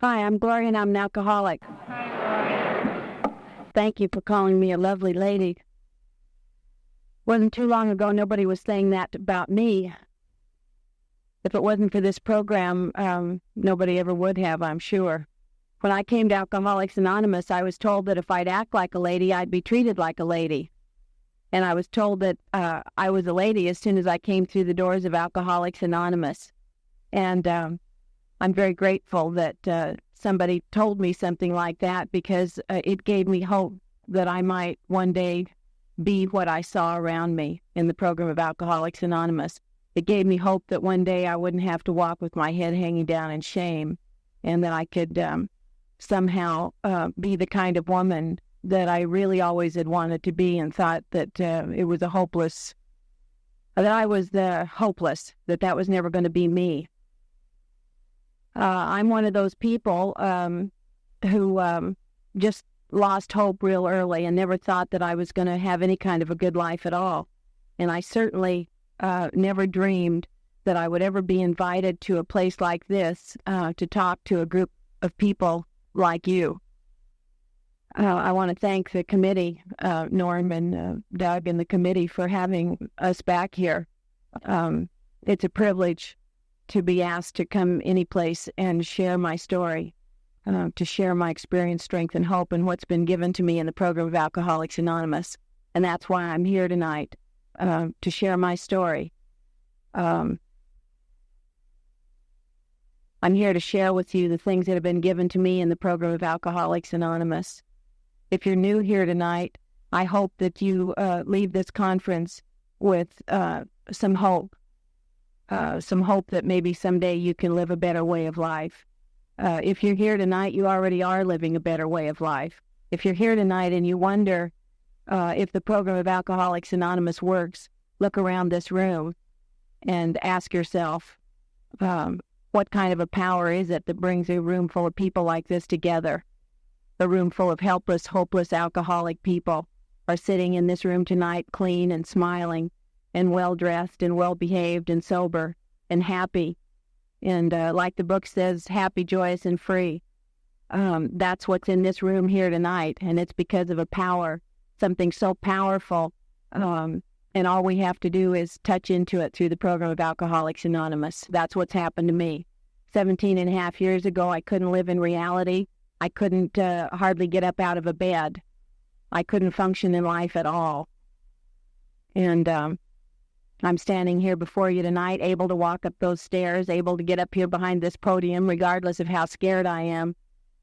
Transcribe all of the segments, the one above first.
Hi, I'm Gloria and I'm an alcoholic. Hi, Gloria. Thank you for calling me a lovely lady. Wasn't too long ago nobody was saying that about me. If it wasn't for this program, nobody ever would have, I'm sure. When I came to Alcoholics Anonymous, I was told that if I'd act like a lady, I'd be treated like a lady. And I was told that I was a lady as soon as I came through the doors of Alcoholics Anonymous. And I'm very grateful that somebody told me something like that, because it gave me hope that I might one day be what I saw around me in the program of Alcoholics Anonymous. It gave me hope that one day I wouldn't have to walk with my head hanging down in shame, and that I could somehow be the kind of woman that I really always had wanted to be, and thought that it was hopeless, that I was hopeless, that was never going to be me. I'm one of those people who just lost hope real early and never thought that I was going to have any kind of a good life at all. And I certainly never dreamed that I would ever be invited to a place like this to talk to a group of people like you. I want to thank the committee, Norm and Doug and the committee, for having us back here. It's a privilege to be asked to come any place and share my story, to share my experience, strength, and hope, and what's been given to me in the program of Alcoholics Anonymous. And that's why I'm here tonight, to share my story. I'm here to share with you the things that have been given to me in the program of Alcoholics Anonymous. If you're new here tonight, I hope that you leave this conference with some hope that maybe someday you can live a better way of life. If you're here tonight, you already are living a better way of life. If you're here tonight and you wonder if the program of Alcoholics Anonymous works, look around this room and ask yourself, what kind of a power is it that brings a room full of people like this together? A room full of helpless, hopeless, alcoholic people are sitting in this room tonight, clean and smiling and well-dressed and well-behaved and sober and happy. And like the book says, happy, joyous, and free. That's what's in this room here tonight, and it's because of a power, something so powerful, and all we have to do is touch into it through the program of Alcoholics Anonymous. That's what's happened to me. 17 and a half years ago, I couldn't live in reality. I couldn't hardly get up out of a bed. I couldn't function in life at all. And I'm standing here before you tonight, able to walk up those stairs, able to get up here behind this podium, regardless of how scared I am,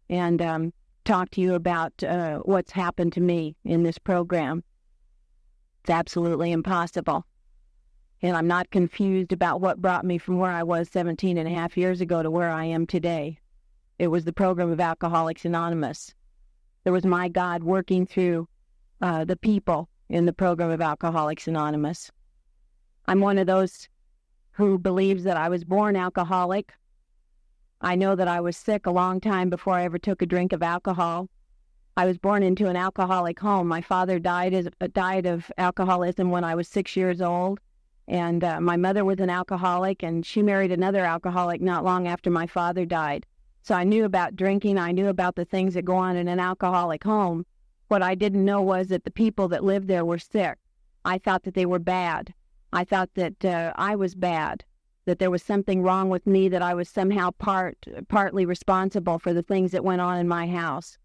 and talk to you about what's happened to me in this program. It's absolutely impossible. And I'm not confused about what brought me from where I was 17 and a half years ago to where I am today. It was the program of Alcoholics Anonymous. There was my God working through the people in the program of Alcoholics Anonymous. I'm one of those who believes that I was born alcoholic. I know that I was sick a long time before I ever took a drink of alcohol. I was born into an alcoholic home. My father died of alcoholism when I was 6 years old, and my mother was an alcoholic, and she married another alcoholic not long after my father died. So I knew about drinking. I knew about the things that go on in an alcoholic home. What I didn't know was that the people that lived there were sick. I thought that they were bad. I thought that I was bad, that there was something wrong with me, that I was somehow partly responsible for the things that went on in my house.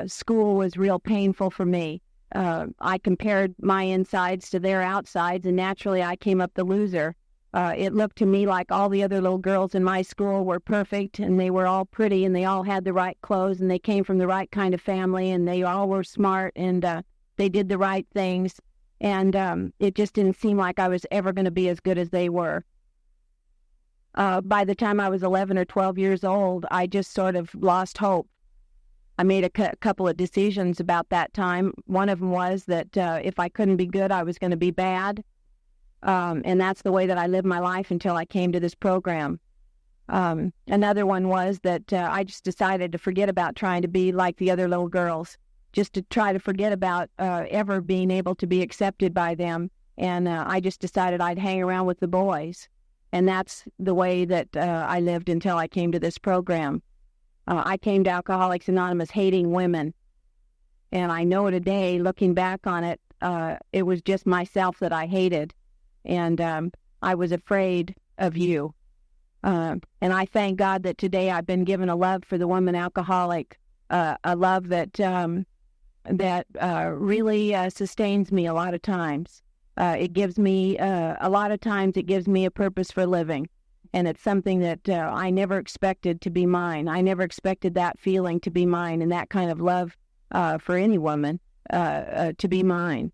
School was real painful for me. I compared my insides to their outsides, and naturally I came up the loser. It looked to me like all the other little girls in my school were perfect, and they were all pretty, and they all had the right clothes, and they came from the right kind of family, and they all were smart, and they did the right things. And it just didn't seem like I was ever going to be as good as they were. By the time I was 11 or 12 years old, I just sort of lost hope. I made a couple of decisions about that time. One of them was that if I couldn't be good, I was going to be bad. And that's the way that I lived my life until I came to this program. Another one was that I just decided to forget about trying to be like the other little girls, just to try to forget about ever being able to be accepted by them. And I just decided I'd hang around with the boys. And that's the way that I lived until I came to this program. I came to Alcoholics Anonymous hating women. And I know today, looking back on it, it was just myself that I hated. And I was afraid of you. And I thank God that today I've been given a love for the woman alcoholic, a love that really sustains me a lot of times. It gives me, a lot of times it gives me a purpose for living. And it's something that I never expected to be mine. I never expected that feeling to be mine, and that kind of love for any woman to be mine.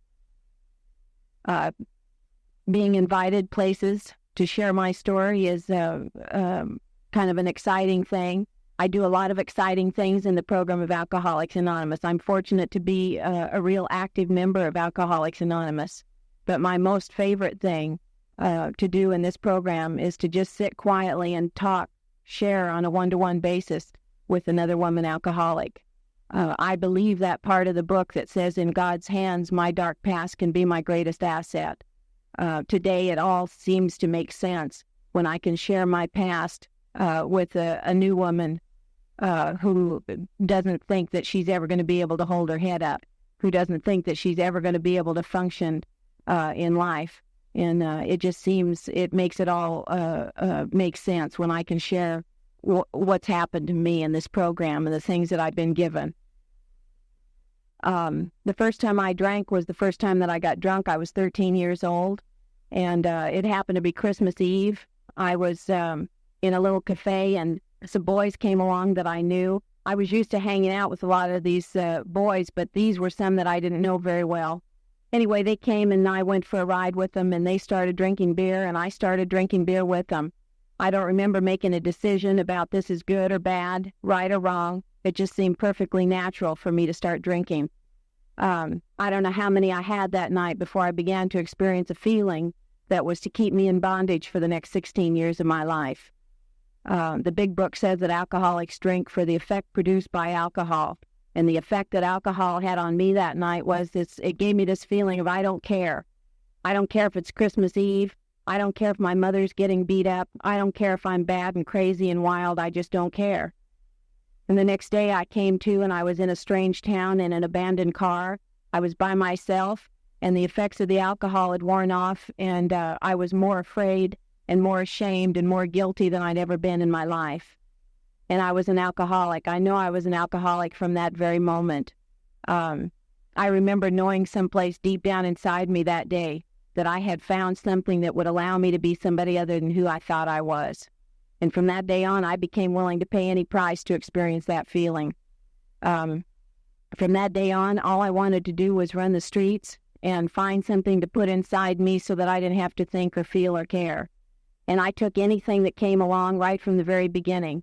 Being invited places to share my story is kind of an exciting thing. I do a lot of exciting things in the program of Alcoholics Anonymous. I'm fortunate to be a real active member of Alcoholics Anonymous. But my most favorite thing to do in this program is to just sit quietly and talk, share on a one-to-one basis with another woman alcoholic. I believe that part of the book that says, in God's hands, my dark past can be my greatest asset. Today, it all seems to make sense when I can share my past with a new woman who doesn't think that she's ever going to be able to hold her head up, who doesn't think that she's ever going to be able to function in life. And it just seems, it makes it all make sense when I can share what's happened to me in this program and the things that I've been given. The first time I drank was the first time that I got drunk. I was 13 years old, and it happened to be Christmas Eve. I was in a little cafe, and some boys came along that I knew. I was used to hanging out with a lot of these boys, but these were some that I didn't know very well. Anyway, they came, and I went for a ride with them, and they started drinking beer, and I started drinking beer with them. I don't remember making a decision about this is good or bad, right or wrong. It just seemed perfectly natural for me to start drinking. I don't know how many I had that night before I began to experience a feeling that was to keep me in bondage for the next 16 years of my life. The big book says that alcoholics drink for the effect produced by alcohol. And the effect that alcohol had on me that night was this: it gave me this feeling of I don't care. I don't care if it's Christmas Eve. I don't care if my mother's getting beat up. I don't care if I'm bad and crazy and wild. I just don't care. And the next day I came to, and I was in a strange town in an abandoned car. I was by myself, and the effects of the alcohol had worn off, and I was more afraid and more ashamed and more guilty than I'd ever been in my life. And I was an alcoholic. I know I was an alcoholic from that very moment. I remember knowing someplace deep down inside me that day that I had found something that would allow me to be somebody other than who I thought I was. And from that day on, I became willing to pay any price to experience that feeling. From that day on, all I wanted to do was run the streets and find something to put inside me so that I didn't have to think or feel or care. And I took anything that came along right from the very beginning.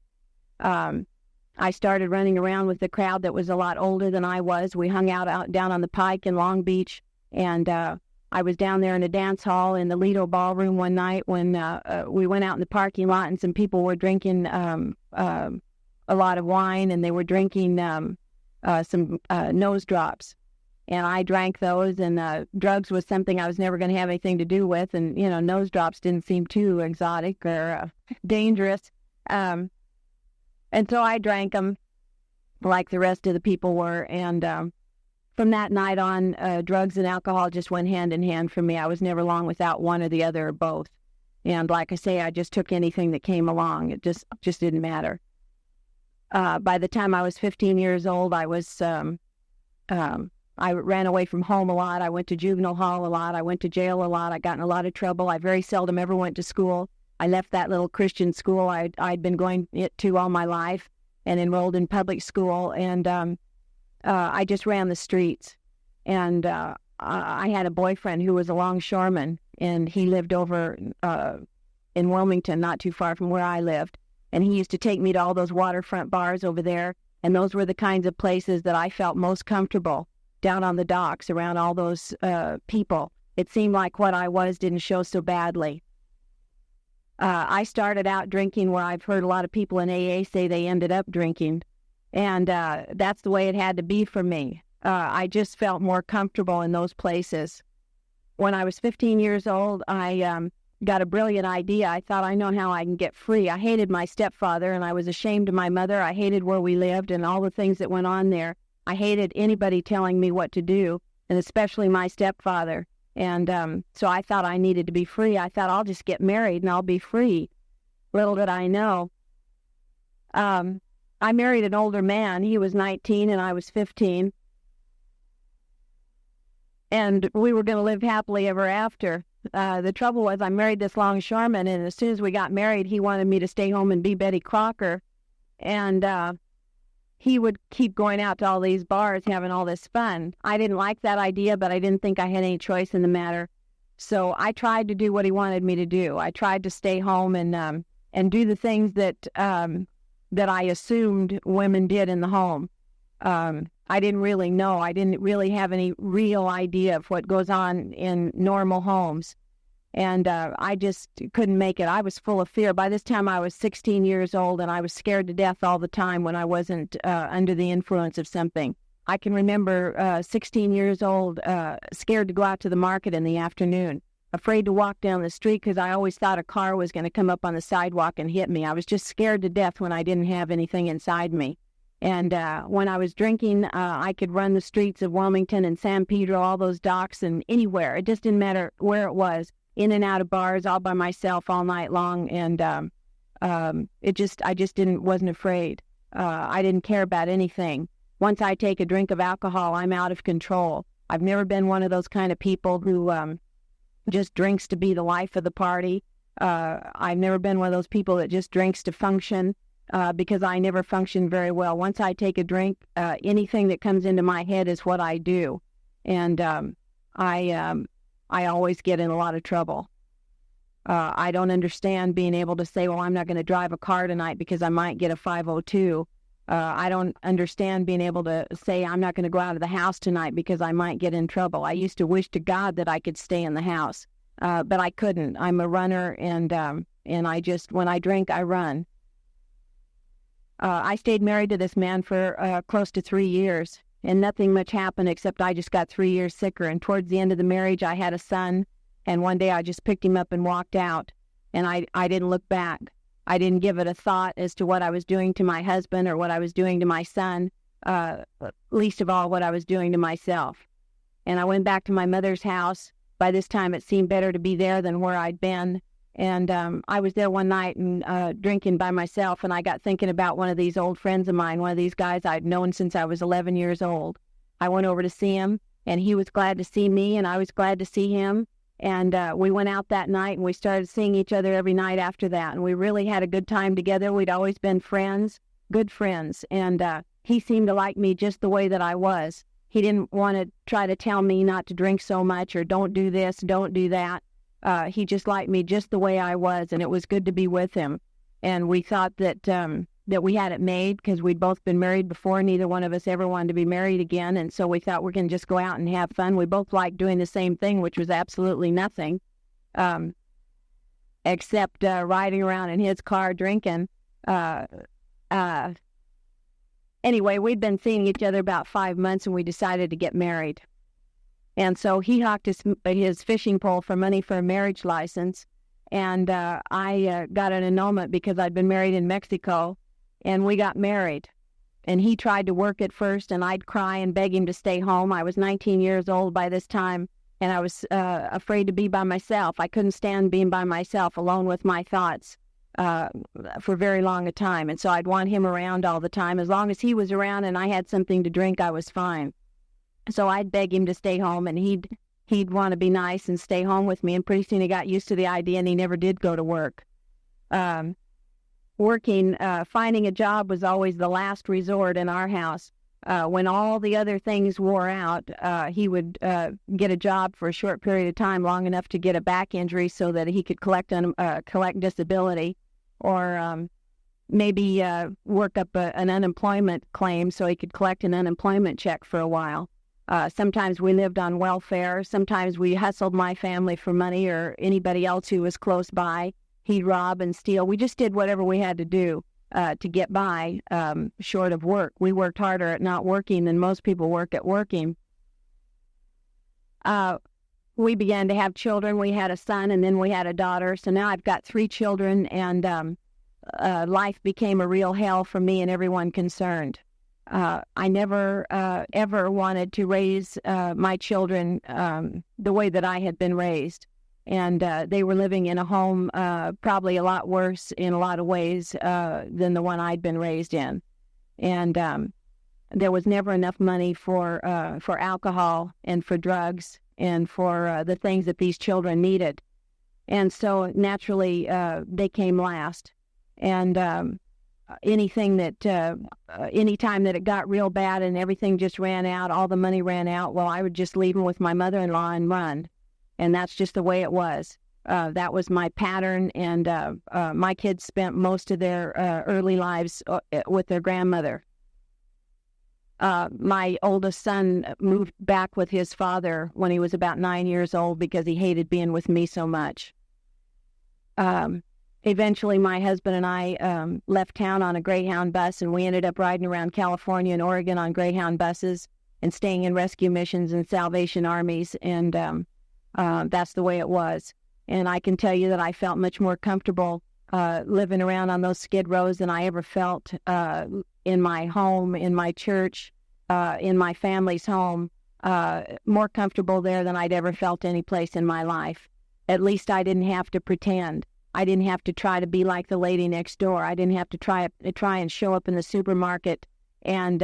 I started running around with a crowd that was a lot older than I was. We hung out down on the Pike in Long Beach, and I was down there in a dance hall in the Lido Ballroom one night when we went out in the parking lot, and some people were drinking a lot of wine, and they were drinking some nose drops. And I drank those, and drugs was something I was never going to have anything to do with. And, you know, nose drops didn't seem too exotic or dangerous. And so I drank them like the rest of the people were. And from that night on, drugs and alcohol just went hand in hand for me. I was never long without one or the other or both. And like I say, I just took anything that came along. It just didn't matter. By the time I was 15 years old, I ran away from home a lot. I went to juvenile hall a lot. I went to jail a lot. I got in a lot of trouble. I very seldom ever went to school. I left that little Christian school I'd been going to all my life and enrolled in public school. And I just ran the streets. And I had a boyfriend who was a longshoreman, and he lived over in Wilmington, not too far from where I lived. And he used to take me to all those waterfront bars over there. And those were the kinds of places that I felt most comfortable, down on the docks around all those people. It seemed like what I was didn't show so badly. I started out drinking where I've heard a lot of people in AA say they ended up drinking. And that's the way it had to be for me. I just felt more comfortable in those places. When I was 15 years old, I got a brilliant idea. I thought, I know how I can get free. I hated my stepfather, and I was ashamed of my mother. I hated where we lived and all the things that went on there. I hated anybody telling me what to do, and especially my stepfather. And so I thought I needed to be free. I thought, I'll just get married and I'll be free. Little did I know. I married an older man. He was 19 and I was 15. And we were going to live happily ever after. The trouble was, I married this longshoreman, and as soon as we got married, he wanted me to stay home and be Betty Crocker. And he would keep going out to all these bars, having all this fun. I didn't like that idea, but I didn't think I had any choice in the matter. So I tried to do what he wanted me to do. I tried to stay home and do the things that that I assumed women did in the home. I didn't really know. I didn't really have any real idea of what goes on in normal homes. And I just couldn't make it. I was full of fear. By this time, I was 16 years old, and I was scared to death all the time when I wasn't under the influence of something. I can remember 16 years old, scared to go out to the market in the afternoon, afraid to walk down the street because I always thought a car was going to come up on the sidewalk and hit me. I was just scared to death when I didn't have anything inside me. And when I was drinking, I could run the streets of Wilmington and San Pedro, all those docks, and anywhere. It just didn't matter where it was, in and out of bars, all by myself all night long. And I just wasn't afraid. I didn't care about anything. Once I take a drink of alcohol, I'm out of control. I've never been one of those kind of people who just drinks to be the life of the party. I've never been one of those people that just drinks to function. Because I never function very well. Once I take a drink, anything that comes into my head is what I do. And I always get in a lot of trouble. I don't understand being able to say, well, I'm not going to drive a car tonight because I might get a 502. I don't understand being able to say, I'm not going to go out of the house tonight because I might get in trouble. I used to wish to God that I could stay in the house, but I couldn't. I'm a runner, and I just, when I drink, I run. I stayed married to this man for close to 3 years, and nothing much happened except I just got 3 years sicker. And towards the end of the marriage, I had a son, and one day I just picked him up and walked out, and I didn't look back. I didn't give it a thought as to what I was doing to my husband or what I was doing to my son, least of all what I was doing to myself. And I went back to my mother's house. By this time, it seemed better to be there than where I'd been. And I was there one night and drinking by myself, and I got thinking about one of these old friends of mine, one of these guys I'd known since I was 11 years old. I went over to see him, and he was glad to see me, and I was glad to see him. And we went out that night, and we started seeing each other every night after that. And we really had a good time together. We'd always been friends, good friends. And he seemed to like me just the way that I was. He didn't want to try to tell me not to drink so much or don't do this, don't do that. He just liked me just the way I was, and it was good to be with him. And we thought that that we had it made because we'd both been married before. Neither one of us ever wanted to be married again, and so we thought we're going to just go out and have fun. We both liked doing the same thing, which was absolutely nothing, except riding around in his car drinking. Anyway, we'd been seeing each other about 5 months, and we decided to get married. And so he hawked his fishing pole for money for a marriage license, and I got an annulment because I'd been married in Mexico, and we got married. And he tried to work at first, and I'd cry and beg him to stay home. I was 19 years old by this time, and I was afraid to be by myself. I couldn't stand being by myself, alone with my thoughts, for very long a time. And so I'd want him around all the time. As long as he was around and I had something to drink, I was fine. So I'd beg him to stay home, and he'd want to be nice and stay home with me. And pretty soon he got used to the idea, and he never did go to work. Finding a job was always the last resort in our house. When all the other things wore out, he would get a job for a short period of time, long enough to get a back injury so that he could collect disability, or maybe work up an unemployment claim so he could collect an unemployment check for a while. Sometimes we lived on welfare. Sometimes we hustled my family for money or anybody else who was close by. He'd rob and steal. We just did whatever we had to do to get by, short of work. We worked harder at not working than most people work at working. we began to have children. We had a son, and then we had a daughter. So now I've got 3 children, and life became a real hell for me and everyone concerned. I never ever wanted to raise my children the way that I had been raised. And they were living in a home probably a lot worse in a lot of ways than the one I'd been raised in. And there was never enough money for alcohol and for drugs and for the things that these children needed. And so naturally, they came last. And anytime that it got real bad and everything just ran out, all the money ran out, well, I would just leave them with my mother-in-law and run. And that's just the way it was. That was my pattern. And my kids spent most of their early lives with their grandmother. My oldest son moved back with his father when he was about 9 years old because he hated being with me so much. Eventually, my husband and I left town on a Greyhound bus, and we ended up riding around California and Oregon on Greyhound buses and staying in rescue missions and Salvation Armies, and that's the way it was. And I can tell you that I felt much more comfortable living around on those skid rows than I ever felt in my home, in my church, in my family's home, more comfortable there than I'd ever felt any place in my life. At least I didn't have to pretend. I didn't have to try to be like the lady next door. I didn't have to try and show up in the supermarket and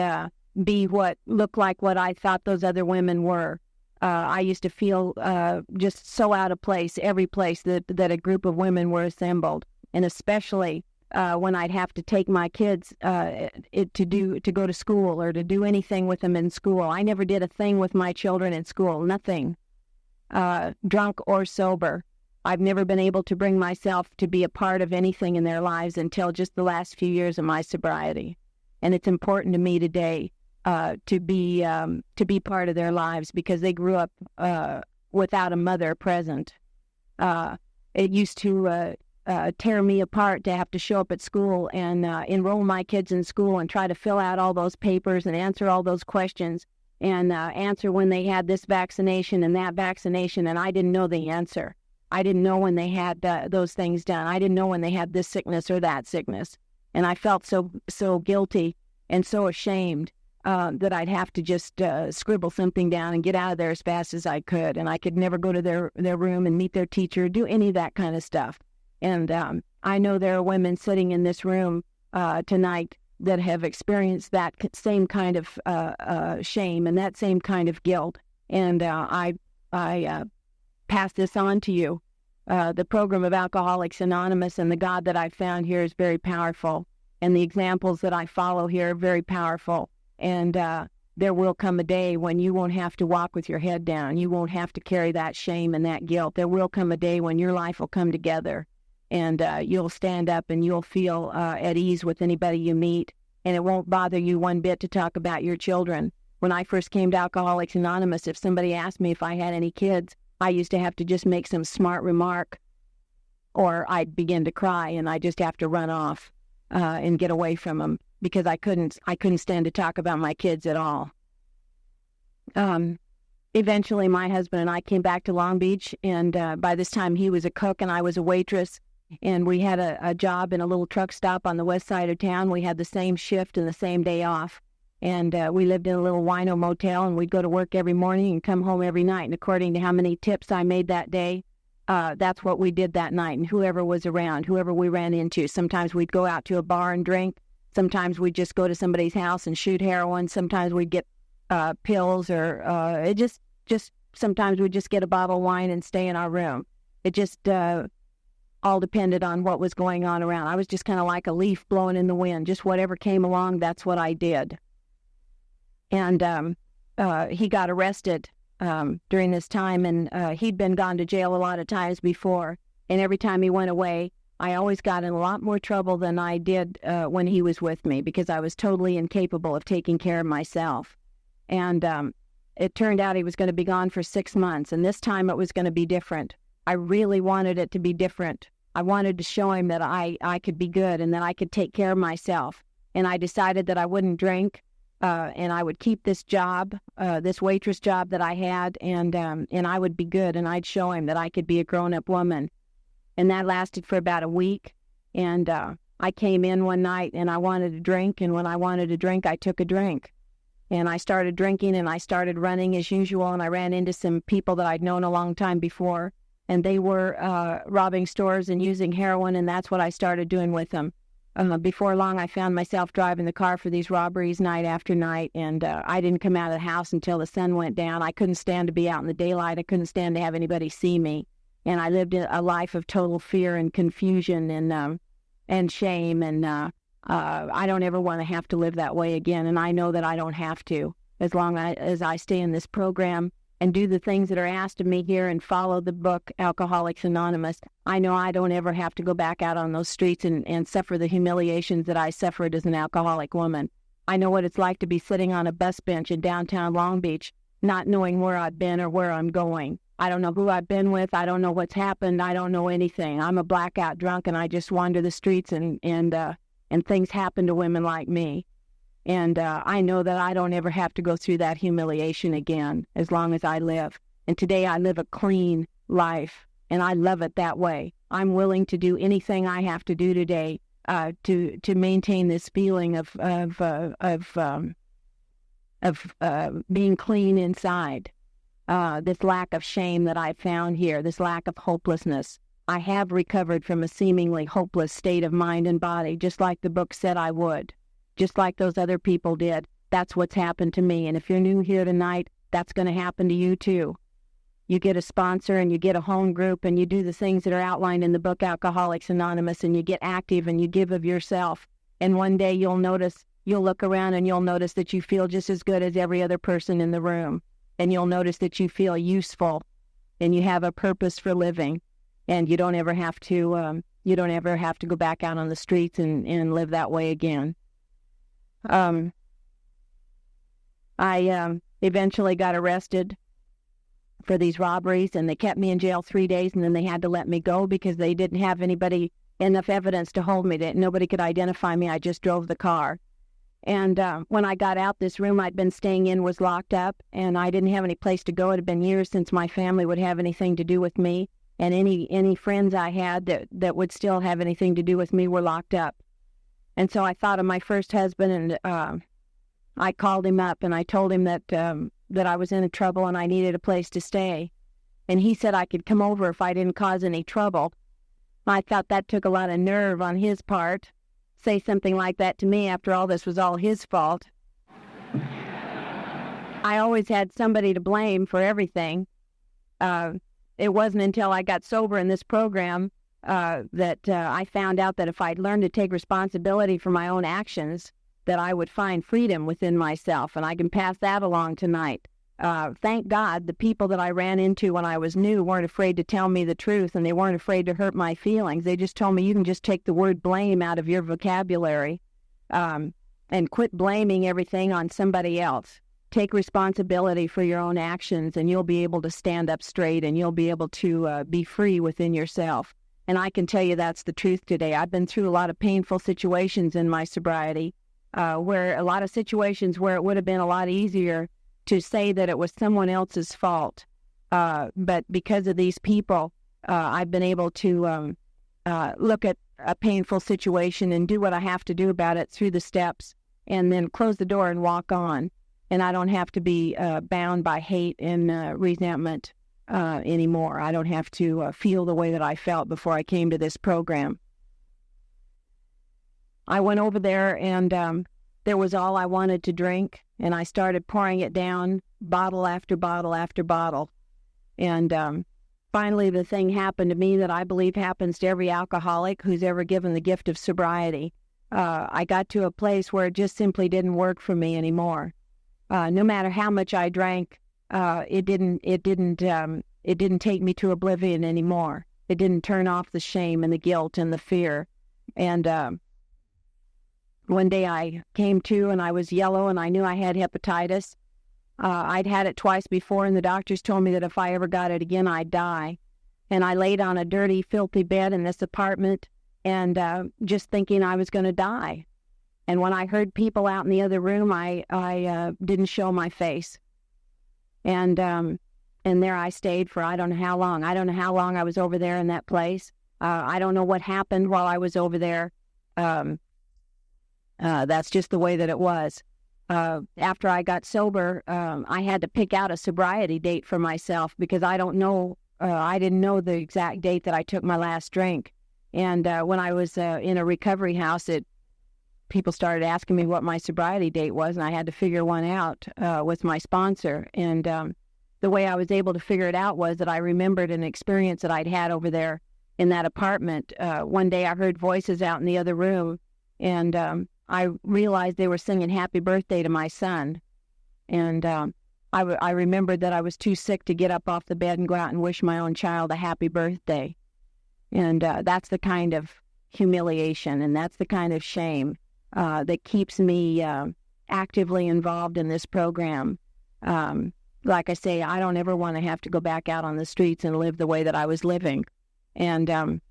be what looked like what I thought those other women were. I used to feel just so out of place every place that a group of women were assembled, and especially when I'd have to take my kids to go to school or to do anything with them in school. I never did a thing with my children in school, nothing, drunk or sober. I've never been able to bring myself to be a part of anything in their lives until just the last few years of my sobriety. And it's important to me today to be part of their lives because they grew up without a mother present. It used to tear me apart to have to show up at school and enroll my kids in school and try to fill out all those papers and answer all those questions and answer when they had this vaccination and that vaccination, and I didn't know the answer. I didn't know when they had those things done. I didn't know when they had this sickness or that sickness. And I felt so guilty and so ashamed that I'd have to just scribble something down and get out of there as fast as I could. And I could never go to their room and meet their teacher, do any of that kind of stuff. And I know there are women sitting in this room tonight that have experienced that same kind of shame and that same kind of guilt. And I pass this on to you. The program of Alcoholics Anonymous and the God that I found here is very powerful. And the examples that I follow here are very powerful. And there will come a day when you won't have to walk with your head down. You won't have to carry that shame and that guilt. There will come a day when your life will come together. And you'll stand up and you'll feel at ease with anybody you meet. And it won't bother you one bit to talk about your children. When I first came to Alcoholics Anonymous, if somebody asked me if I had any kids, I used to have to just make some smart remark, or I'd begin to cry, and I'd just have to run off and get away from them because I couldn't stand to talk about my kids at all. Eventually, my husband and I came back to Long Beach, and by this time he was a cook and I was a waitress, and we had a job in a little truck stop on the west side of town. We had the same shift and the same day off. And we lived in a little wino motel, and we'd go to work every morning and come home every night. And according to how many tips I made that day, that's what we did that night. And whoever was around, whoever we ran into, sometimes we'd go out to a bar and drink. Sometimes we'd just go to somebody's house and shoot heroin. Sometimes we'd get pills, or it just sometimes we'd just get a bottle of wine and stay in our room. It just all depended on what was going on around. I was just kind of like a leaf blowing in the wind. Just whatever came along, that's what I did. And he got arrested during this time, and he'd been gone to jail a lot of times before. And every time he went away, I always got in a lot more trouble than I did when he was with me because I was totally incapable of taking care of myself. And it turned out he was going to be gone for 6 months, and this time it was going to be different. I really wanted it to be different. I wanted to show him that I could be good and that I could take care of myself. And I decided that I wouldn't drink, and I would keep this job, this waitress job that I had, and I would be good, and I'd show him that I could be a grown-up woman. And that lasted for about a week, and I came in one night, and I wanted a drink, and when I wanted a drink, I took a drink. And I started drinking, and I started running as usual, and I ran into some people that I'd known a long time before, and they were robbing stores and using heroin, and that's what I started doing with them. Before long, I found myself driving the car for these robberies night after night, and I didn't come out of the house until the sun went down. I couldn't stand to be out in the daylight. I couldn't stand to have anybody see me, and I lived a life of total fear and confusion and shame, and I don't ever want to have to live that way again, and I know that I don't have to as long as I stay in this program and do the things that are asked of me here and follow the book, Alcoholics Anonymous. I know I don't ever have to go back out on those streets and suffer the humiliations that I suffered as an alcoholic woman. I know what it's like to be sitting on a bus bench in downtown Long Beach, not knowing where I've been or where I'm going. I don't know who I've been with. I don't know what's happened. I don't know anything. I'm a blackout drunk, and I just wander the streets, and things happen to women like me. And I know that I don't ever have to go through that humiliation again as long as I live. And today I live a clean life, and I love it that way. I'm willing to do anything I have to do today to maintain this feeling of being clean inside. This lack of shame that I found here, this lack of hopelessness. I have recovered from a seemingly hopeless state of mind and body, just like the book said I would. Just like those other people did. That's what's happened to me. And if you're new here tonight, that's going to happen to you too. You get a sponsor, and you get a home group, and you do the things that are outlined in the book Alcoholics Anonymous, and you get active, and you give of yourself. And one day you'll look around, and you'll notice that you feel just as good as every other person in the room. And you'll notice that you feel useful, and you have a purpose for living, and you don't ever have to go back out on the streets and live that way again. I eventually got arrested for these robberies, and they kept me in jail 3 days, and then they had to let me go because they didn't have enough evidence to hold me. That nobody could identify me. I just drove the car. And when I got out, this room I'd been staying in was locked up, and I didn't have any place to go. It had been years since my family would have anything to do with me, and any friends I had that would still have anything to do with me were locked up. And so I thought of my first husband, and I called him up, and I told him that I was in trouble and I needed a place to stay. And he said I could come over if I didn't cause any trouble. I thought that took a lot of nerve on his part. Say something like that to me after all this was all his fault. I always had somebody to blame for everything. It wasn't until I got sober in this program that I found out that if I'd learned to take responsibility for my own actions, that I would find freedom within myself, and I can pass that along tonight. Thank God the people that I ran into when I was new weren't afraid to tell me the truth, and they weren't afraid to hurt my feelings. They just told me, you can just take the word blame out of your vocabulary and quit blaming everything on somebody else. Take responsibility for your own actions, and you'll be able to stand up straight, and you'll be able to be free within yourself. And I can tell you that's the truth today. I've been through a lot of painful situations in my sobriety, where a lot of situations where it would have been a lot easier to say that it was someone else's fault. But because of these people, I've been able to look at a painful situation and do what I have to do about it through the steps, and then close the door and walk on. And I don't have to be bound by hate and resentment anymore. I don't have to feel the way that I felt before I came to this program. I went over there, and there was all I wanted to drink, and I started pouring it down, bottle after bottle after bottle. And finally, the thing happened to me that I believe happens to every alcoholic who's ever given the gift of sobriety. I got to a place where it just simply didn't work for me anymore. No matter how much I drank, it didn't take me to oblivion anymore. It didn't turn off the shame and the guilt and the fear. And one day I came to, and I was yellow, and I knew I had hepatitis. I'd had it twice before, and the doctors told me that if I ever got it again, I'd die. And I laid on a dirty, filthy bed in this apartment, and just thinking I was going to die. And when I heard people out in the other room, I didn't show my face. And there I stayed for I don't know how long. I don't know how long I was over there in that place. I don't know what happened while I was over there. That's just the way that it was. After I got sober, I had to pick out a sobriety date for myself because I didn't know the exact date that I took my last drink. And when I was in a recovery house, people started asking me what my sobriety date was, and I had to figure one out with my sponsor. And the way I was able to figure it out was that I remembered an experience that I'd had over there in that apartment. One day I heard voices out in the other room, and I realized they were singing happy birthday to my son. And I remembered that I was too sick to get up off the bed and go out and wish my own child a happy birthday. And that's the kind of humiliation, and that's the kind of shame that keeps me actively involved in this program. Like I say, I don't ever want to have to go back out on the streets and live the way that I was living. And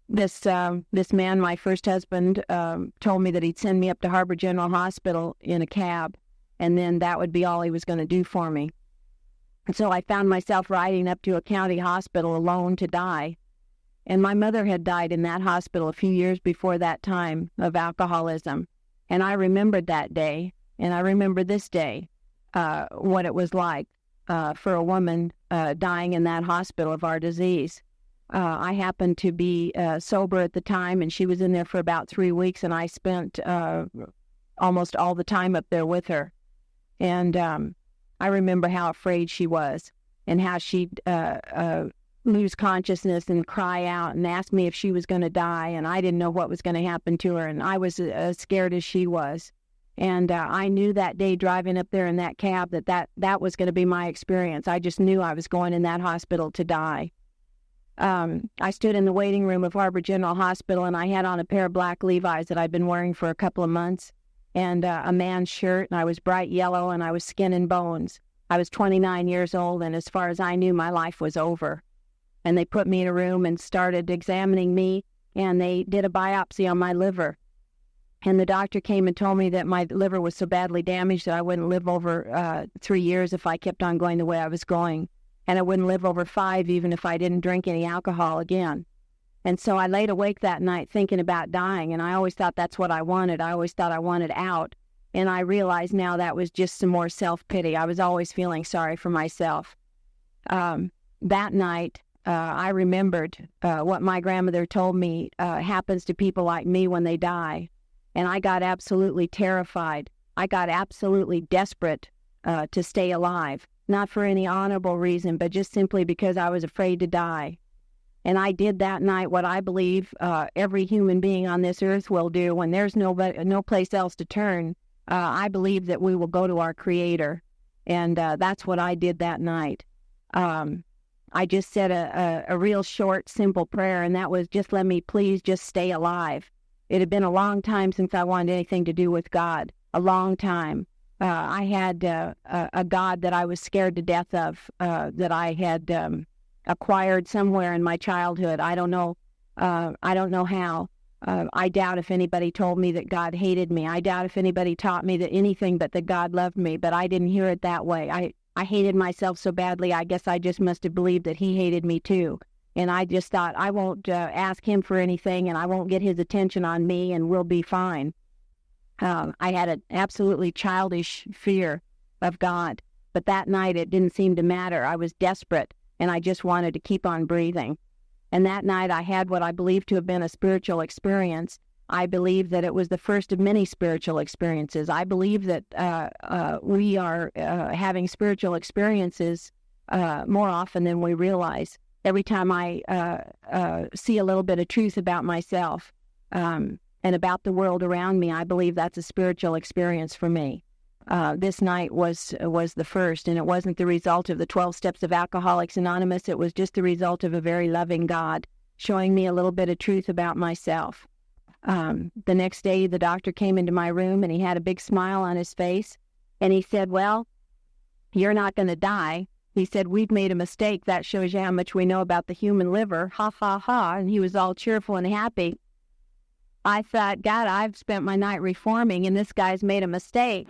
this man, my first husband, told me that he'd send me up to Harbor General Hospital in a cab, and then that would be all he was going to do for me. And so I found myself riding up to a county hospital alone to die. And my mother had died in that hospital a few years before that time of alcoholism. And I remembered that day, and I remember this day, what it was like for a woman dying in that hospital of our disease. I happened to be sober at the time, and she was in there for about 3 weeks, and I spent almost all the time up there with her. And I remember how afraid she was and how she'd lose consciousness and cry out and ask me if she was going to die, and I didn't know what was going to happen to her, and I was as scared as she was. And I knew that day driving up there in that cab that was going to be my experience. I just knew I was going in that hospital to die. I stood in the waiting room of Harbor General Hospital, and I had on a pair of black Levi's that I'd been wearing for a couple of months, and a man's shirt, and I was bright yellow, and I was skin and bones. I was 29 years old, and as far as I knew, my life was over. And they put me in a room and started examining me, and they did a biopsy on my liver. And the doctor came and told me that my liver was so badly damaged that I wouldn't live over 3 years if I kept on going the way I was going. And I wouldn't live over 5 even if I didn't drink any alcohol again. And so I laid awake that night thinking about dying, and I always thought that's what I wanted. I always thought I wanted out. And I realize now that was just some more self-pity. I was always feeling sorry for myself. That night, I remembered what my grandmother told me happens to people like me when they die. And I got absolutely terrified. I got absolutely desperate to stay alive, not for any honorable reason, but just simply because I was afraid to die. And I did that night what I believe every human being on this earth will do when there's no place else to turn. I believe that we will go to our Creator. And that's what I did that night. I just said a real short, simple prayer, and that was, just let me please just stay alive. It had been a long time since I wanted anything to do with God, a long time. I had a God that I was scared to death of, that I had acquired somewhere in my childhood. I don't know how. I doubt if anybody told me that God hated me. I doubt if anybody taught me that anything but that God loved me, but I didn't hear it that way. I hated myself so badly, I guess I just must have believed that he hated me too. And I just thought, I won't ask him for anything, and I won't get his attention on me, and we'll be fine. I had an absolutely childish fear of God. But that night, it didn't seem to matter. I was desperate, and I just wanted to keep on breathing. And that night, I had what I believed to have been a spiritual experience. I believe that it was the first of many spiritual experiences. I believe that we are having spiritual experiences more often than we realize. Every time I see a little bit of truth about myself and about the world around me, I believe that's a spiritual experience for me. This night was the first, and it wasn't the result of the 12 steps of Alcoholics Anonymous. It was just the result of a very loving God showing me a little bit of truth about myself. The next day, the doctor came into my room, and he had a big smile on his face, and he said, well, you're not going to die. He said, we've made a mistake. That shows you how much we know about the human liver. Ha, ha, ha. And he was all cheerful and happy. I thought, God, I've spent my night reforming, and this guy's made a mistake.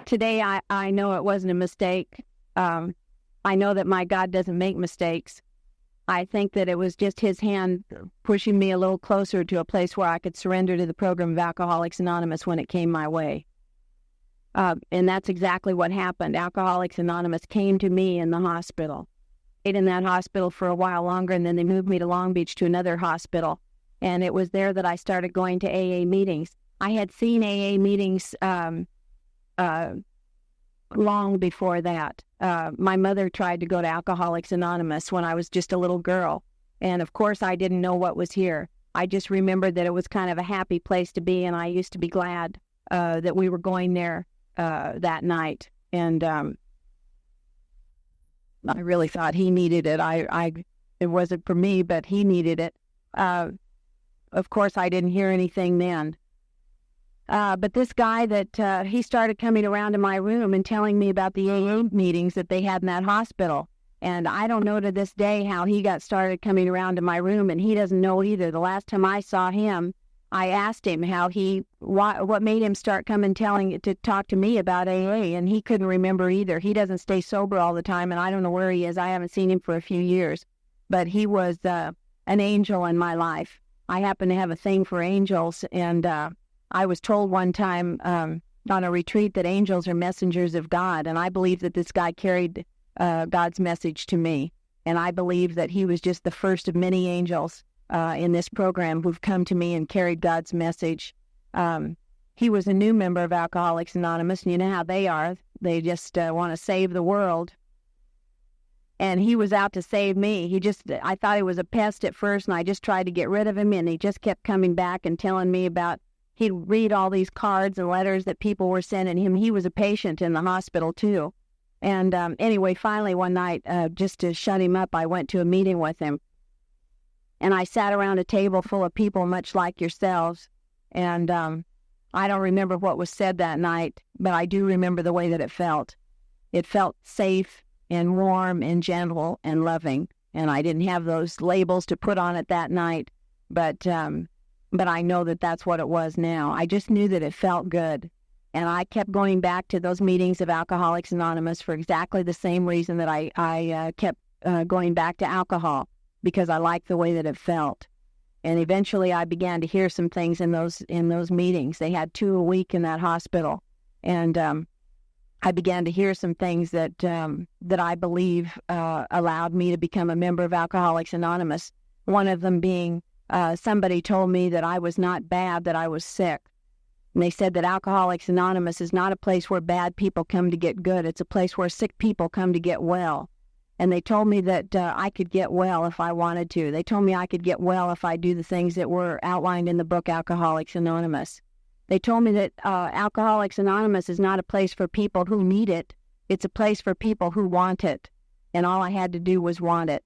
Today, I know it wasn't a mistake. I know that my God doesn't make mistakes. I think that it was just his hand pushing me a little closer to a place where I could surrender to the program of Alcoholics Anonymous when it came my way. And that's exactly what happened. Alcoholics Anonymous came to me in the hospital. Stayed in that hospital for a while longer, and then they moved me to Long Beach to another hospital. And it was there that I started going to AA meetings. I had seen AA meetings long before that. My mother tried to go to Alcoholics Anonymous when I was just a little girl. And of course, I didn't know what was here. I just remembered that it was kind of a happy place to be, and I used to be glad that we were going there that night. And I really thought he needed it. It wasn't for me, but he needed it. Of course, I didn't hear anything then. But this guy that he started coming around to my room and telling me about the AA meetings that they had in that hospital. And I don't know to this day how he got started coming around to my room, and he doesn't know either. The last time I saw him, I asked him what made him start coming to talk to me about AA, and he couldn't remember either. He doesn't stay sober all the time, and I don't know where he is. I haven't seen him for a few years, but he was an angel in my life. I happen to have a thing for angels, and I was told one time on a retreat that angels are messengers of God, and I believe that this guy carried God's message to me, and I believe that he was just the first of many angels in this program who've come to me and carried God's message. He was a new member of Alcoholics Anonymous, and you know how they are. They just want to save the world. And he was out to save me. I thought he was a pest at first, and I just tried to get rid of him, and he just kept coming back and telling me about, he'd read all these cards and letters that people were sending him. He was a patient in the hospital, too. And anyway, finally one night, just to shut him up, I went to a meeting with him. And I sat around a table full of people much like yourselves. And I don't remember what was said that night, but I do remember the way that it felt. It felt safe and warm and gentle and loving. And I didn't have those labels to put on it that night, but I know that that's what it was now. I just knew that it felt good. And I kept going back to those meetings of Alcoholics Anonymous for exactly the same reason that I kept going back to alcohol, because I liked the way that it felt. And eventually I began to hear some things in those meetings. They had 2 a week in that hospital. And I began to hear some things that I believe allowed me to become a member of Alcoholics Anonymous. One of them being somebody told me that I was not bad, that I was sick. And they said that Alcoholics Anonymous is not a place where bad people come to get good. It's a place where sick people come to get well. And they told me that I could get well if I wanted to. They told me I could get well if I do the things that were outlined in the book Alcoholics Anonymous. They told me that Alcoholics Anonymous is not a place for people who need it. It's a place for people who want it. And all I had to do was want it.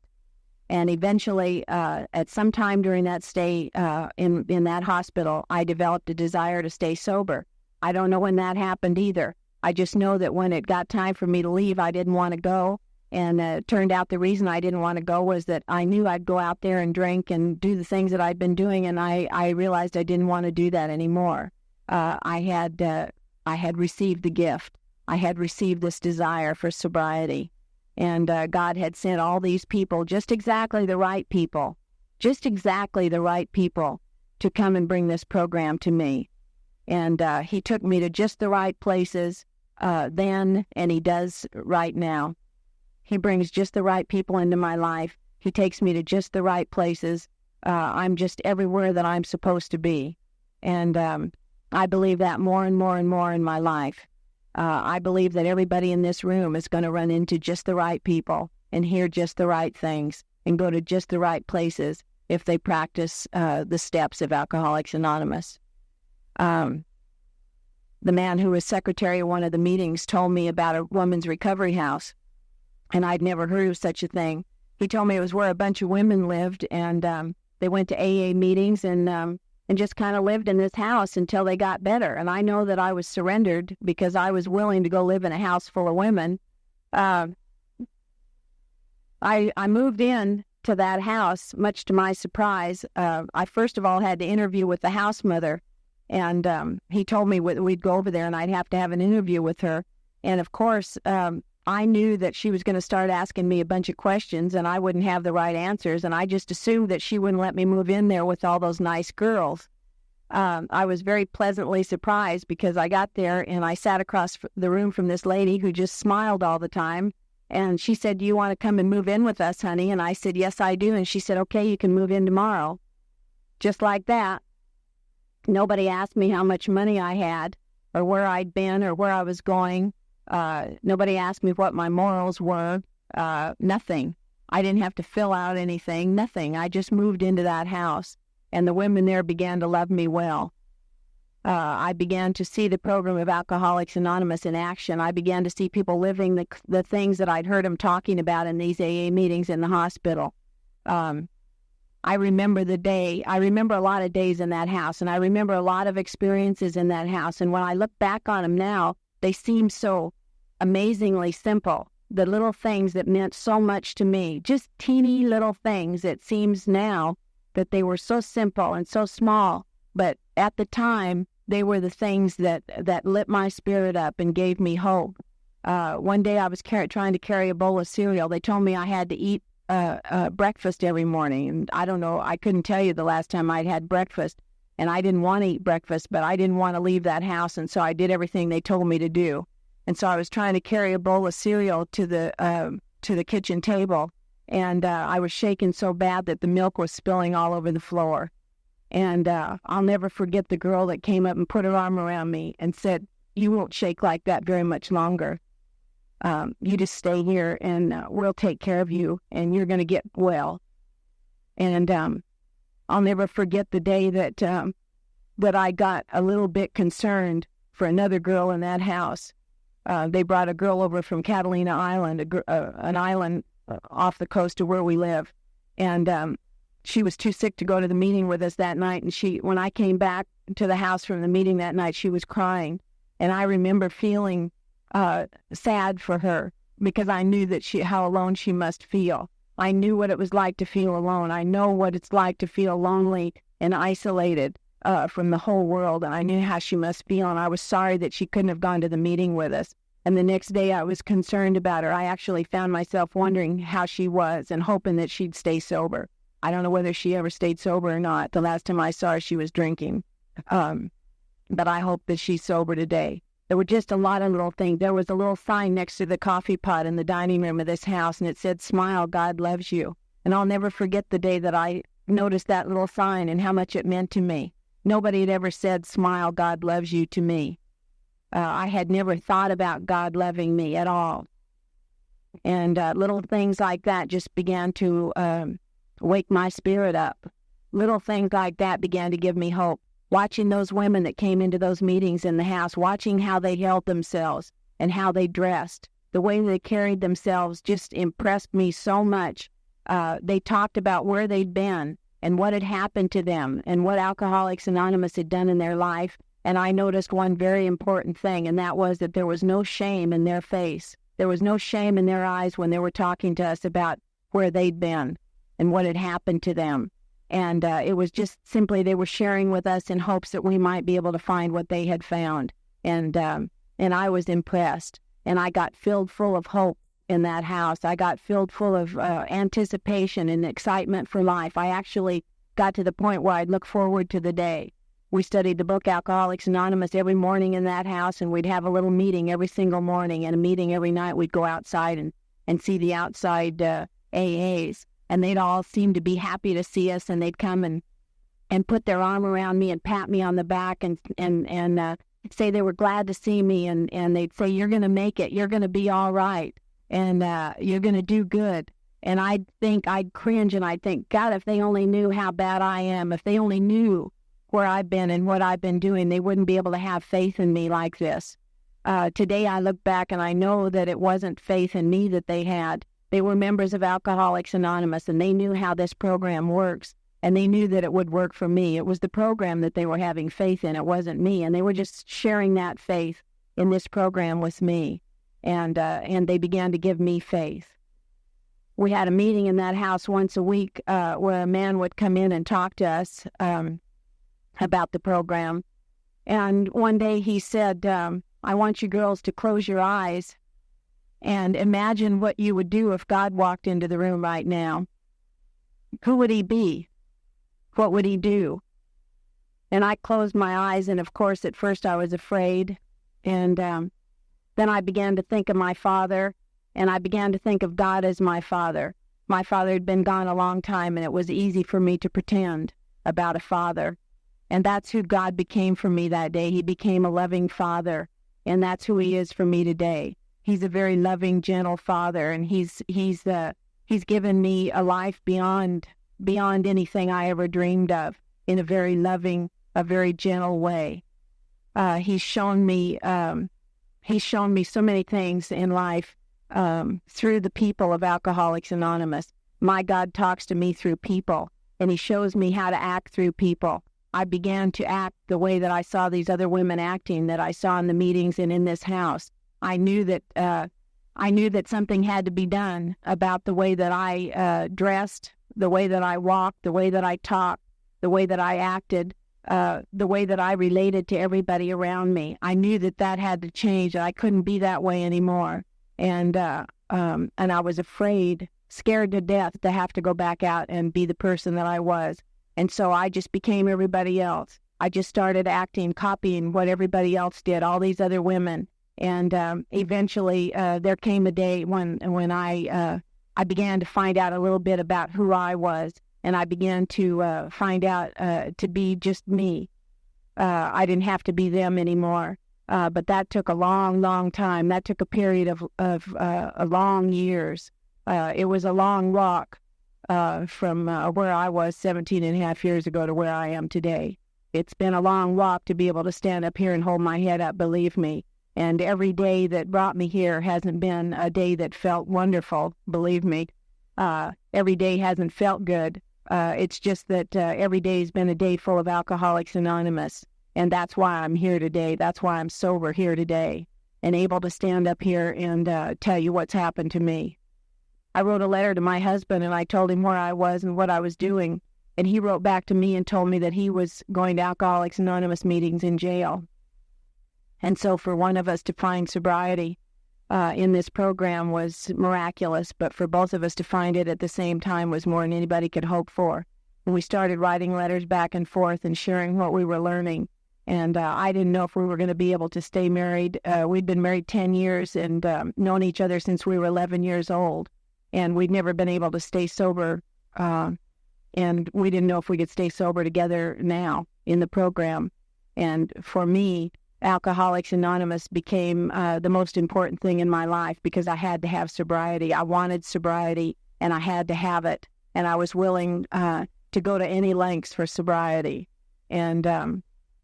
And eventually, at some time during that stay in that hospital, I developed a desire to stay sober. I don't know when that happened either. I just know that when it got time for me to leave, I didn't want to go. And it turned out the reason I didn't want to go was that I knew I'd go out there and drink and do the things that I'd been doing, and I realized I didn't want to do that anymore. I had received the gift. I had received this desire for sobriety. And God had sent all these people, just exactly the right people to come and bring this program to me. And he took me to just the right places then, and he does right now. He brings just the right people into my life. He takes me to just the right places. I'm just everywhere that I'm supposed to be. And I believe that more and more and more in my life. I believe that everybody in this room is going to run into just the right people and hear just the right things and go to just the right places if they practice the steps of Alcoholics Anonymous. The man who was secretary of one of the meetings told me about a woman's recovery house, and I'd never heard of such a thing. He told me it was where a bunch of women lived, and they went to AA meetings and just kind of lived in this house until they got better. And I know that I was surrendered because I was willing to go live in a house full of women. I moved in to that house, much to my surprise, I first of all had to interview with the house mother. And he told me we'd go over there and I'd have to have an interview with her. And of course, I knew that she was going to start asking me a bunch of questions and I wouldn't have the right answers. And I just assumed that she wouldn't let me move in there with all those nice girls. I was very pleasantly surprised because I got there and I sat across the room from this lady who just smiled all the time. And she said, "Do you want to come and move in with us, honey?" And I said, "Yes, I do." And she said, "Okay, you can move in tomorrow." Just like that. Nobody asked me how much money I had or where I'd been or where I was going. Nobody asked me what my morals were. Nothing. I didn't have to fill out anything. Nothing. I just moved into that house, and the women there began to love me well. I began to see the program of Alcoholics Anonymous in action. I began to see people living the things that I'd heard them talking about in these AA meetings in the hospital. I remember the day. I remember a lot of days in that house, and I remember a lot of experiences in that house. And when I look back on them now, they seem so amazingly simple. The little things that meant so much to me, just teeny little things. It seems now that they were so simple and so small, but at the time, they were the things that lit my spirit up and gave me hope. One day I was trying to carry a bowl of cereal. They told me I had to eat breakfast every morning. And I don't know, I couldn't tell you the last time I'd had breakfast. And I didn't want to eat breakfast, but I didn't want to leave that house. And so I did everything they told me to do. And so I was trying to carry a bowl of cereal to the kitchen table. And I was shaking so bad that the milk was spilling all over the floor. And I'll never forget the girl that came up and put her arm around me and said, "You won't shake like that very much longer. You just stay here and we'll take care of you and you're going to get well." And I'll never forget the day that I got a little bit concerned for another girl in that house. They brought a girl over from Catalina Island, an island off the coast of where we live. And she was too sick to go to the meeting with us that night. And when I came back to the house from the meeting that night, she was crying. And I remember feeling sad for her because I knew that how alone she must feel. I knew what it was like to feel alone. I know what it's like to feel lonely and isolated from the whole world. And I knew how she must feel. And I was sorry that she couldn't have gone to the meeting with us. And the next day I was concerned about her. I actually found myself wondering how she was and hoping that she'd stay sober. I don't know whether she ever stayed sober or not. The last time I saw her, she was drinking. But I hope that she's sober today. There were just a lot of little things. There was a little sign next to the coffee pot in the dining room of this house, and it said, "Smile, God loves you." And I'll never forget the day that I noticed that little sign and how much it meant to me. Nobody had ever said, "Smile, God loves you" to me. I had never thought about God loving me at all. And little things like that just began to wake my spirit up. Little things like that began to give me hope. Watching those women that came into those meetings in the house, watching how they held themselves and how they dressed, the way they carried themselves just impressed me so much. They talked about where they'd been and what had happened to them and what Alcoholics Anonymous had done in their life. And I noticed one very important thing, and that was that there was no shame in their face. There was no shame in their eyes when they were talking to us about where they'd been and what had happened to them. And it was just simply they were sharing with us in hopes that we might be able to find what they had found. And I was impressed. And I got filled full of hope in that house. I got filled full of anticipation and excitement for life. I actually got to the point where I'd look forward to the day. We studied the book Alcoholics Anonymous every morning in that house, and we'd have a little meeting every single morning and a meeting every night. We'd go outside and see the outside AAs. And they'd all seem to be happy to see us, and they'd come and put their arm around me and pat me on the back and say they were glad to see me, and they'd say, "You're going to make it, you're going to be all right, and you're going to do good." And I'd cringe, and I'd think, God, if they only knew how bad I am, if they only knew where I've been and what I've been doing, they wouldn't be able to have faith in me like this. Today I look back and I know that it wasn't faith in me that they had. They were members of Alcoholics Anonymous, and they knew how this program works, and they knew that it would work for me. It was the program that they were having faith in. It wasn't me, and they were just sharing that faith in this program with me, and they began to give me faith. we had a meeting in that house once a week where a man would come in and talk to us about the program. And one day he said, I want you girls to close your eyes and imagine what you would do if God walked into the room right now. Who would he be? What would he do? And I closed my eyes, and of course, at first I was afraid. And then I began to think of my father, and I began to think of God as my father. My father had been gone a long time, and it was easy for me to pretend about a father. And that's who God became for me that day. He became a loving father, and that's who he is for me today. He's a very loving, gentle father, and he's given me a life beyond anything I ever dreamed of, in a very loving, a very gentle way. He's shown me so many things in life through the people of Alcoholics Anonymous. My God talks to me through people, and he shows me how to act through people. I began to act the way that I saw these other women acting, that I saw in the meetings and in this house. I knew that something had to be done about the way that I dressed, the way that I walked, the way that I talked, the way that I acted, the way that I related to everybody around me. I knew that had to change, that I couldn't be that way anymore. And I was afraid, scared to death to have to go back out and be the person that I was. And so I just became everybody else. I just started acting, copying what everybody else did, all these other women. And eventually there came a day when I began to find out a little bit about who I was, and I began to find out to be just me. I didn't have to be them anymore. But that took a long, long time. That took a period of long years. It was a long walk from where I was 17 and a half years ago to where I am today. It's been a long walk to be able to stand up here and hold my head up, believe me. And every day that brought me here hasn't been a day that felt wonderful, believe me. Every day hasn't felt good. It's just that every day has been a day full of Alcoholics Anonymous. And that's why I'm here today. That's why I'm sober here today and able to stand up here and tell you what's happened to me. I wrote a letter to my husband, and I told him where I was and what I was doing. And he wrote back to me and told me that he was going to Alcoholics Anonymous meetings in jail. And so for one of us to find sobriety in this program was miraculous, but for both of us to find it at the same time was more than anybody could hope for. And we started writing letters back and forth and sharing what we were learning. And I didn't know if we were going to be able to stay married. We'd been married 10 years and known each other since we were 11 years old. And we'd never been able to stay sober. And we didn't know if we could stay sober together now in the program. And for me, Alcoholics Anonymous became the most important thing in my life because I had to have sobriety. I wanted sobriety, and I had to have it. And I was willing to go to any lengths for sobriety. And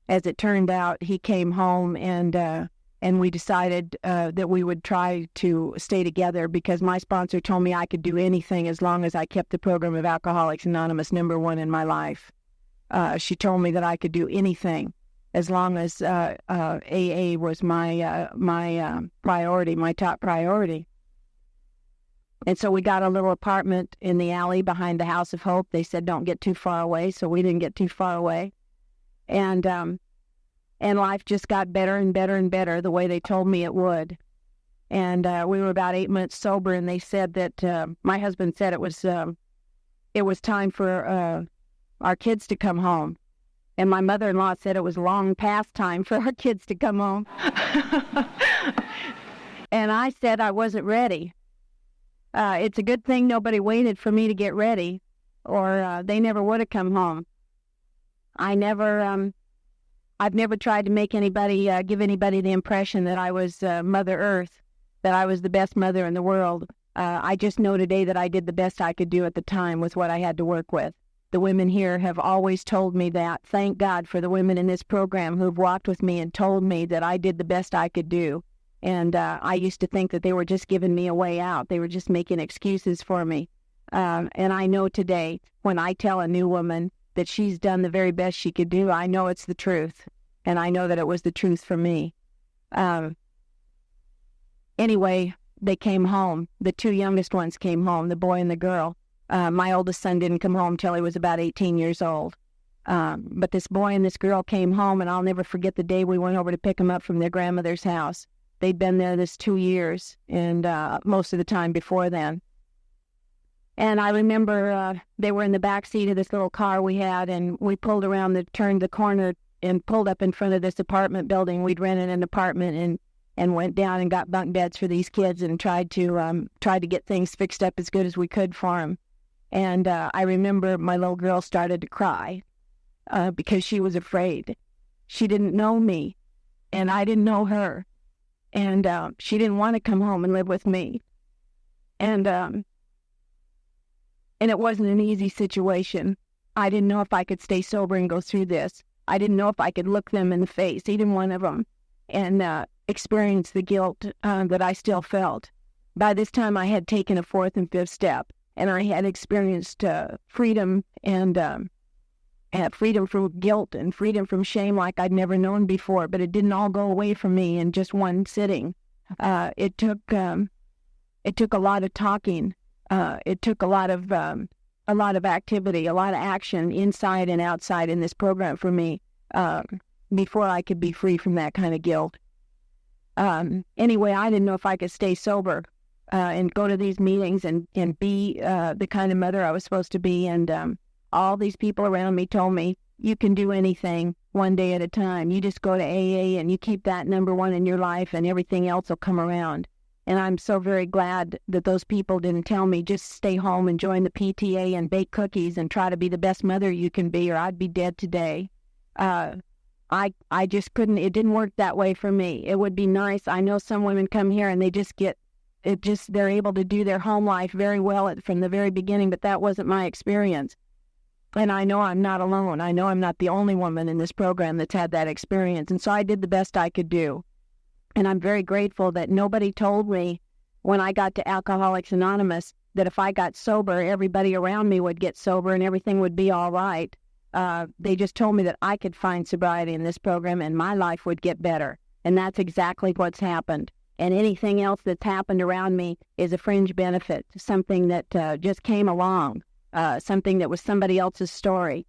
as it turned out, he came home, and we decided that we would try to stay together because my sponsor told me I could do anything as long as I kept the program of Alcoholics Anonymous number one in my life. She told me that I could do anything as long as AA was my priority, my top priority. And so we got a little apartment in the alley behind the House of Hope. They said don't get too far away, so we didn't get too far away. And life just got better and better and better the way they told me it would. And we were about 8 months sober, and they said that my husband said it was time for our kids to come home. And my mother-in-law said it was long past time for our kids to come home. And I said I wasn't ready. It's a good thing nobody waited for me to get ready, or they never would have come home. I've never tried to make anybody, give anybody the impression that I was Mother Earth, that I was the best mother in the world. I just know today that I did the best I could do at the time with what I had to work with. The women here have always told me that. Thank God for the women in this program who've walked with me and told me that I did the best I could do. And I used to think that they were just giving me a way out. They were just making excuses for me. And I know today, when I tell a new woman that she's done the very best she could do, I know it's the truth. And I know that it was the truth for me. Anyway, they came home. The two youngest ones came home, the boy and the girl. My oldest son didn't come home till he was about 18 years old. But this boy and this girl came home, and I'll never forget the day we went over to pick them up from their grandmother's house. They'd been there this 2 years, and most of the time before then. And I remember they were in the back seat of this little car we had, and we pulled around, turned the corner, and pulled up in front of this apartment building. We'd rented an apartment and went down and got bunk beds for these kids and tried to get things fixed up as good as we could for them. And I remember my little girl started to cry because she was afraid. She didn't know me, and I didn't know her. And she didn't want to come home and live with me. And it wasn't an easy situation. I didn't know if I could stay sober and go through this. I didn't know if I could look them in the face, either one of them, and experience the guilt that I still felt. By this time, I had taken a fourth and fifth step, and I had experienced freedom and freedom from guilt and freedom from shame like I'd never known before. But it didn't all go away from me in just one sitting. It took a lot of talking. It took a lot of activity, a lot of action inside and outside in this program for me before I could be free from that kind of guilt. Anyway, I didn't know if I could stay sober and go to these meetings and be the kind of mother I was supposed to be. And all these people around me told me, you can do anything one day at a time. You just go to AA and you keep that number one in your life, and everything else will come around. And I'm so very glad that those people didn't tell me, just stay home and join the PTA and bake cookies and try to be the best mother you can be, or I'd be dead today. I just couldn't, it didn't work that way for me. It would be nice. I know some women come here and they just they're able to do their home life very well from the very beginning, but that wasn't my experience. And I know I'm not alone. I know I'm not the only woman in this program that's had that experience. And so I did the best I could do. And I'm very grateful that nobody told me when I got to Alcoholics Anonymous that if I got sober, everybody around me would get sober and everything would be all right. They just told me that I could find sobriety in this program and my life would get better. And that's exactly what's happened. And anything else that's happened around me is a fringe benefit, something that just came along, something that was somebody else's story.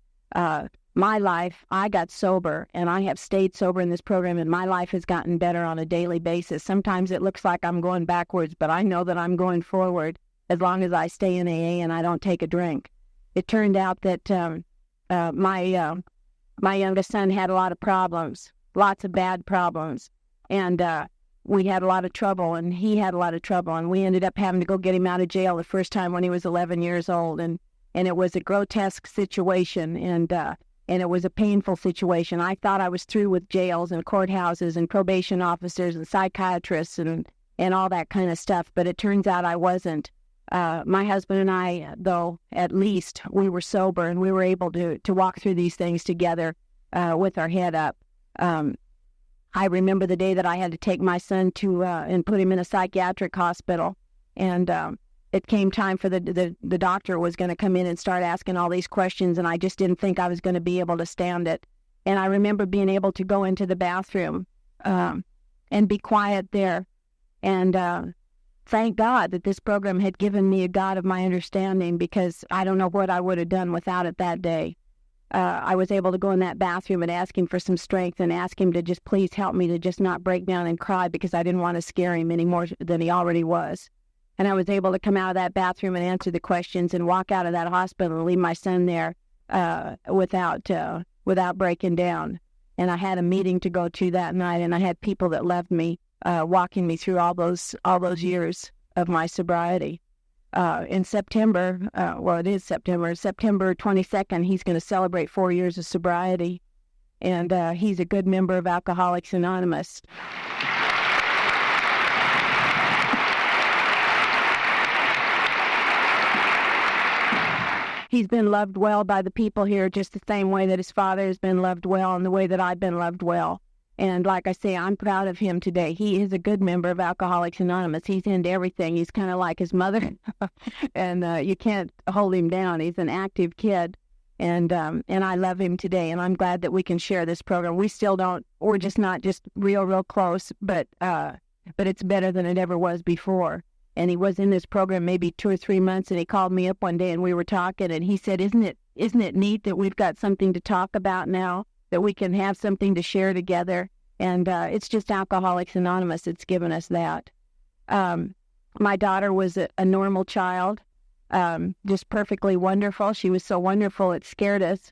My life, I got sober, and I have stayed sober in this program, and my life has gotten better on a daily basis. Sometimes it looks like I'm going backwards, but I know that I'm going forward as long as I stay in AA and I don't take a drink. It turned out that my youngest son had a lot of problems, lots of bad problems, and we had a lot of trouble, and he had a lot of trouble, and we ended up having to go get him out of jail the first time when he was 11 years old, and it was a grotesque situation, and it was a painful situation. I thought I was through with jails and courthouses and probation officers and psychiatrists and all that kind of stuff, but it turns out I wasn't. My husband and I, though, at least we were sober and we were able to walk through these things together with our head up. I remember the day that I had to take my son to and put him in a psychiatric hospital, and it came time for the doctor was going to come in and start asking all these questions, and I just didn't think I was going to be able to stand it. And I remember being able to go into the bathroom and be quiet there. And thank God that this program had given me a God of my understanding, because I don't know what I would have done without it that day. I was able to go in that bathroom and ask him for some strength and ask him to just please help me to just not break down and cry, because I didn't want to scare him any more than he already was. And I was able to come out of that bathroom and answer the questions and walk out of that hospital and leave my son there without breaking down. And I had a meeting to go to that night, and I had people that loved me walking me through all those years of my sobriety. In September, it is September 22nd, he's going to celebrate 4 years of sobriety. And he's a good member of Alcoholics Anonymous. He's been loved well by the people here, just the same way that his father has been loved well and the way that I've been loved well. And like I say, I'm proud of him today. He is a good member of Alcoholics Anonymous. He's into everything. He's kind of like his mother, and you can't hold him down. He's an active kid, and I love him today, and I'm glad that we can share this program. We're just not just real close, but but it's better than it ever was before. And he was in this program maybe 2 or 3 months, and he called me up one day and we were talking, and he said, isn't it neat that we've got something to talk about now, that we can have something to share together? And it's just Alcoholics Anonymous that's given us that. My daughter was a normal child, just perfectly wonderful. She was so wonderful it scared us.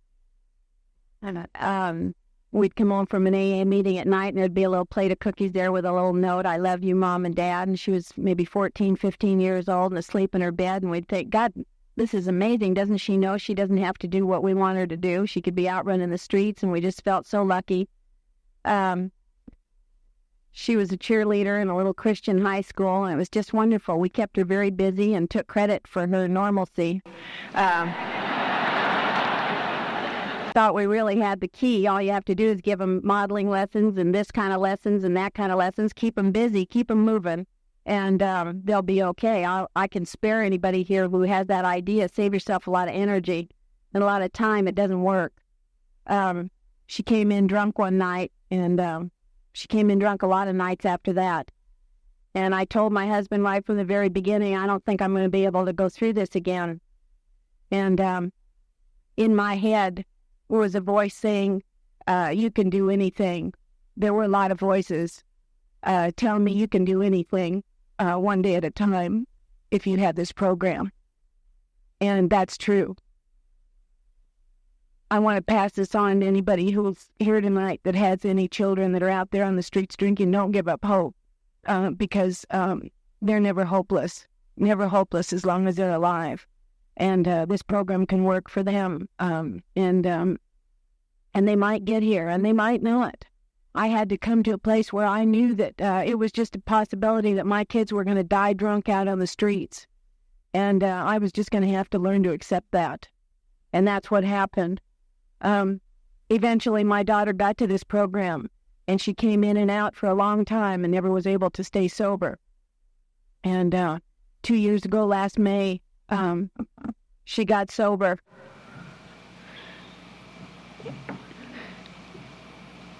We'd come home from an AA meeting at night, and there'd be a little plate of cookies there with a little note, I love you, Mom and Dad. And she was maybe 14, 15 years old and asleep in her bed. And we'd think, God, this is amazing. Doesn't she know she doesn't have to do what we want her to do? She could be out running the streets, and we just felt so lucky. She was a cheerleader in a little Christian high school, and it was just wonderful. We kept her very busy and took credit for her normalcy. Thought we really had the key. All you have to do is give them modeling lessons and this kind of lessons and that kind of lessons. Keep them busy, keep them moving, and they'll be okay. I can spare anybody here who has that idea. Save yourself a lot of energy and a lot of time. It doesn't work. She came in drunk one night, and she came in drunk a lot of nights after that. And I told my husband right from the very beginning, I don't think I'm going to be able to go through this again. And in my head was a voice saying, you can do anything. There were a lot of voices telling me you can do anything one day at a time if you have this program. And that's true. I want to pass this on to anybody who's here tonight that has any children that are out there on the streets drinking. Don't give up hope, because they're never hopeless as long as they're alive. And this program can work for them. And they might get here, and they might not. I had to come to a place where I knew that it was just a possibility that my kids were going to die drunk out on the streets. And I was just going to have to learn to accept that. And that's what happened. Eventually, my daughter got to this program, and she came in and out for a long time and never was able to stay sober. And 2 years ago, last May, she got sober.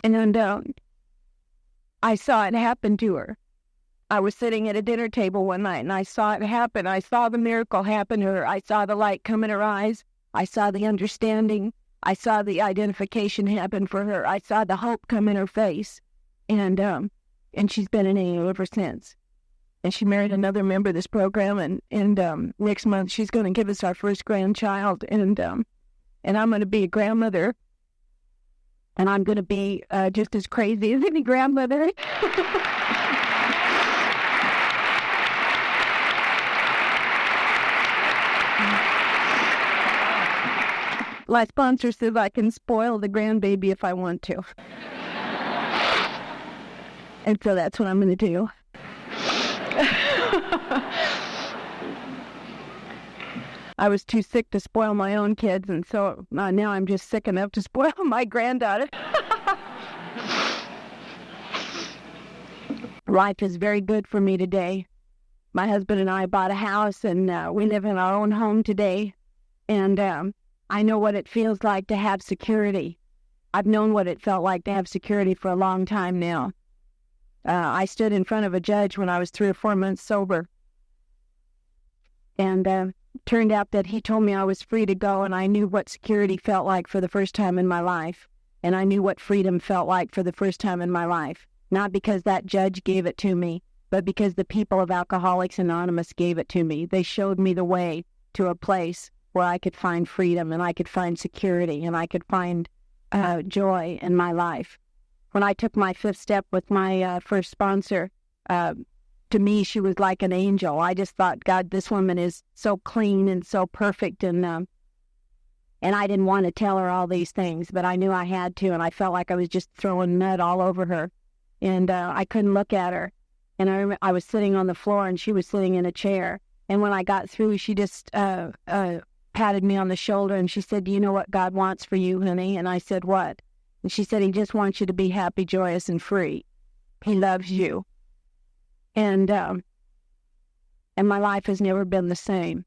And I saw it happen to her. I was sitting at a dinner table one night, and I saw it happen. I saw the miracle happen to her. I saw the light come in her eyes. I saw the understanding. I saw the identification happen for her. I saw the hope come in her face. And she's been in AA ever since. And she married another member of this program, and next month she's going to give us our first grandchild. And I'm going to be a grandmother. And I'm going to be just as crazy as any grandmother. My sponsor says I can spoil the grandbaby if I want to. And so that's what I'm going to do. I was too sick to spoil my own kids, and so now I'm just sick enough to spoil my granddaughter. Life is very good for me today. My husband and I bought a house, and we live in our own home today. And I know what it feels like to have security. I've known what it felt like to have security for a long time now. I stood in front of a judge when I was 3 or 4 months sober. And turned out that he told me I was free to go, and I knew what security felt like for the first time in my life. And I knew what freedom felt like for the first time in my life. Not because that judge gave it to me, but because the people of Alcoholics Anonymous gave it to me. They showed me the way to a place where I could find freedom, and I could find security, and I could find joy in my life. When I took my 5th step with my first sponsor, to me, she was like an angel. I just thought, God, this woman is so clean and so perfect. And I didn't want to tell her all these things, but I knew I had to. And I felt like I was just throwing mud all over her. And I couldn't look at her. And I was sitting on the floor, and she was sitting in a chair. And when I got through, she just patted me on the shoulder, and she said, do you know what God wants for you, honey? And I said, what? And she said, he just wants you to be happy, joyous, and free. He loves you. And my life has never been the same.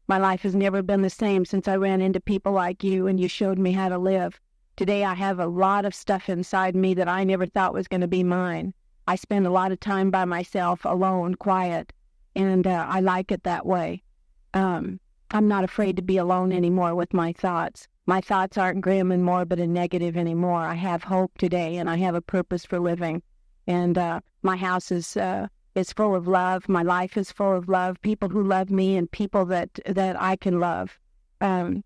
My life has never been the same since I ran into people like you, and you showed me how to live. Today I have a lot of stuff inside me that I never thought was going to be mine. I spend a lot of time by myself, alone, quiet, and I like it that way. I'm not afraid to be alone anymore with my thoughts. My thoughts aren't grim and morbid and negative anymore. I have hope today, and I have a purpose for living. And my house is full of love. My life is full of love. People who love me and people that I can love. I'm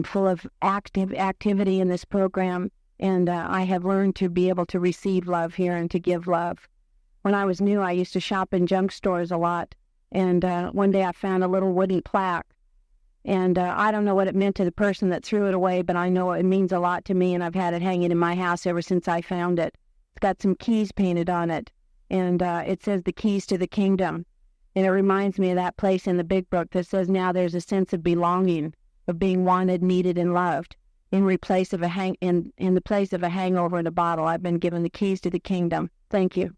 full of activity in this program, and I have learned to be able to receive love here and to give love. When I was new, I used to shop in junk stores a lot, and one day I found a little wooden plaque. And I don't know what it meant to the person that threw it away, but I know it means a lot to me, and I've had it hanging in my house ever since I found it. It's got some keys painted on it, and it says the keys to the kingdom. And it reminds me of that place in the Big Book that says now there's a sense of belonging, of being wanted, needed, and loved. In the place of a hangover in a bottle, I've been given the keys to the kingdom. Thank you.